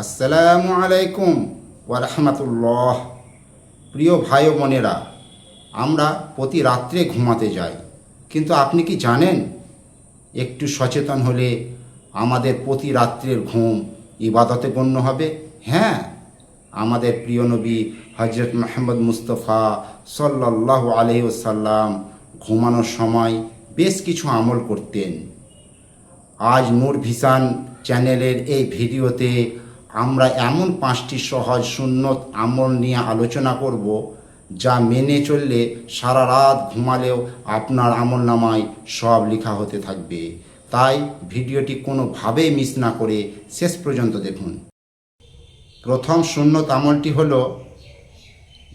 আসসালামু আলাইকুম ওয়া রাহমাতুল্লাহ। প্রিয় ভাই ও বোনেরা, আমরা প্রতি রাত্রে ঘুমাতে যাই, কিন্তু আপনি কি জানেন একটু সচেতন হলে আমাদের প্রতি রাত্রের ঘুম ইবাদতে গণ্য হবে। হ্যাঁ, আমাদের প্রিয় নবী হজরত মুহাম্মদ মুস্তাফা সাল্লাল্লাহু আলাইহি ওয়াসাল্লাম ঘুমানোর সময় বেশ কিছু আমল করতেন। আজ নূর ভিশন চ্যানেলের এই ভিডিওতে আমরা এমন 5টি সহজ সুন্নত আমল নিয়ে আলোচনা করব, যা মেনে চললে সারা রাত ঘুমালেও আপনার আমল নামায় সব লেখা হতে থাকবে। তাই ভিডিওটি কোনোভাবেই মিস না করে শেষ পর্যন্ত দেখুন। প্রথম সুন্নত আমলটি হলো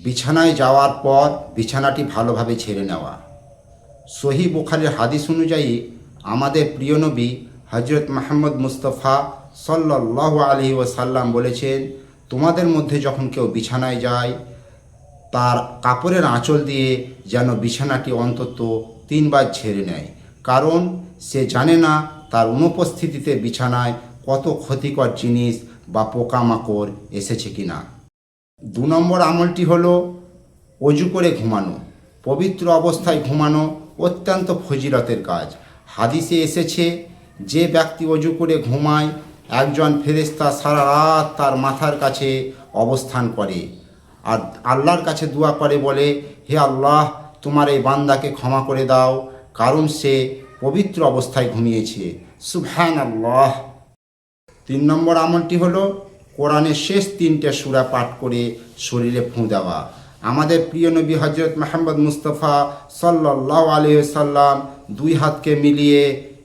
বিছানায় যাওয়ার পর বিছানাটি ভালোভাবে ঝেড়ে নেওয়া। সহিহ বুখারীর হাদিস অনুযায়ী আমাদের প্রিয় নবী হজরত মুহাম্মদ মুস্তাফা সাল্লাল্লাহু আলাইহি ওয়াসাল্লাম বলেছেন, তোমাদের মধ্যে যখন কেউ বিছানায় যায়, তার কাপড়ের আঁচল দিয়ে যেন বিছানাটি অন্তত 3 বার ঝেড়ে নেয়, কারণ সে জানে না তার অনুপস্থিতিতে বিছানায় কত ক্ষতিকর জিনিস বা পোকামাকড় এসেছে কিনা। 2 নম্বর আমলটি হলো অজু করে ঘুমানো। পবিত্র অবস্থায় ঘুমানো অত্যন্ত ফজিলতের কাজ। হাদিসে এসেছে, যে ব্যক্তি অজু করে ঘুমায়, একজন ফেরেশতা সারা রাত তার মাথার কাছে অবস্থান করে আর আল্লাহর কাছে দোয়া করে, বলে, হে আল্লাহ, তোমার এই বান্দাকে ক্ষমা করে দাও, কারণ সে পবিত্র অবস্থায় ঘুমিয়েছে। সুবহানাল্লাহ। 3 নম্বর আমলটি হলো কোরআনের শেষ 3টে সূরা পাঠ করে শরীরে ফুঁ দেওয়া। আমাদের প্রিয় নবী হজরত মুহাম্মদ মুস্তাফা সাল্লাল্লাহু আলাইহি ওয়াসাল্লাম 2 হাতকে মিলিয়ে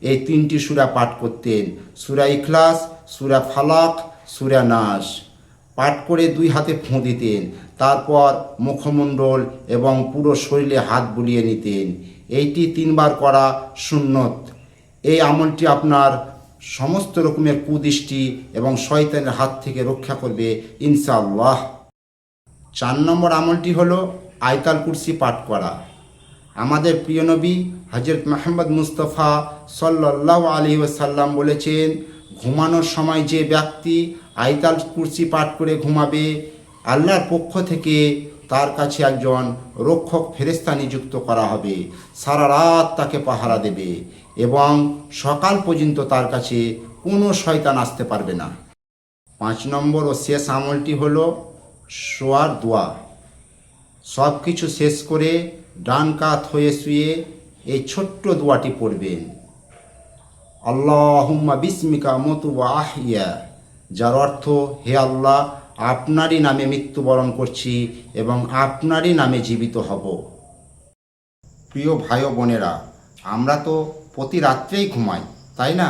এই 3টি সূরা পাঠ করতেন। সূরা ইখলাস, সূরা ফালাক, সূরা নাস পাঠ করে 2 হাতে ফুঁ দিতেন। তারপর মুখমণ্ডল এবং পুরো শরীরে হাত বুলিয়ে নিতেন। এইটি 3 বার করা সুন্নত। এই আমলটি আপনার সমস্ত রকমের কুদৃষ্টি এবং শয়তানের হাত থেকে রক্ষা করবে ইনশাআল্লাহ। 4 নম্বর আমলটি হলো আয়াতুল কুরসি পাঠ করা। আমাদের প্রিয় নবী হজরত মুহাম্মদ মুস্তাফা সাল্লাল্লাহু আলাইহি ওয়াসাল্লাম বলেছেন, ঘুমানোর সময় যে ব্যক্তি আয়াতুল কুরসি পাঠ করে ঘুমাবে, আল্লাহর পক্ষ থেকে তার কাছে একজন রক্ষক ফেরেশতা নিযুক্ত করা হবে। সারা রাত তাকে পাহারা দেবে এবং সকাল পর্যন্ত তার কাছে কোনো শয়তান আসতে পারবে না। 5 নম্বর ও শেষ আমলটি হলো শোয়ার দোয়া। সব কিছু শেষ করে ডান কাত হয়ে শুয়ে এই ছোট্ট দোয়াটি পড়বেন, আল্লাহুম্মা বিসমিকা মুতু ওয়া আহইয়া, যার অর্থ, হে আল্লাহ, আপনারই নামে মৃত্যুবরণ করছি এবং আপনারই নামে জীবিত হব। প্রিয় ভাই ও বোনেরা, আমরা তো প্রতি রাত্রেই ঘুমাই, তাই না?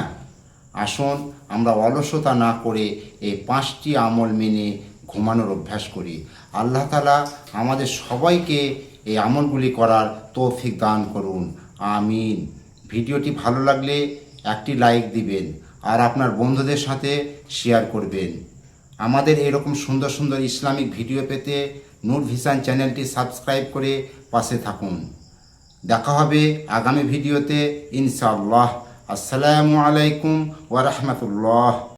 আসুন আমরা অলসতা না করে এই 5টি আমল মেনে ঘুমানোর অভ্যাস করি। আল্লাহ তাআলা আমাদের সবাইকে এই আমলগুলি করার তৌফিক দান করুন, আমিন। ভিডিওটি ভালো লাগলে একটি লাইক দিবেন আর আপনার বন্ধুদের সাথে শেয়ার করবেন। আমাদের এরকম সুন্দর সুন্দর ইসলামিক ভিডিও পেতে নূর ভিশন চ্যানেলটি সাবস্ক্রাইব করে পাশে থাকুন। দেখা হবে আগামী ভিডিওতে ইনশাআল্লাহ। আসসালামু আলাইকুম ওয়া রাহমাতুল্লাহ।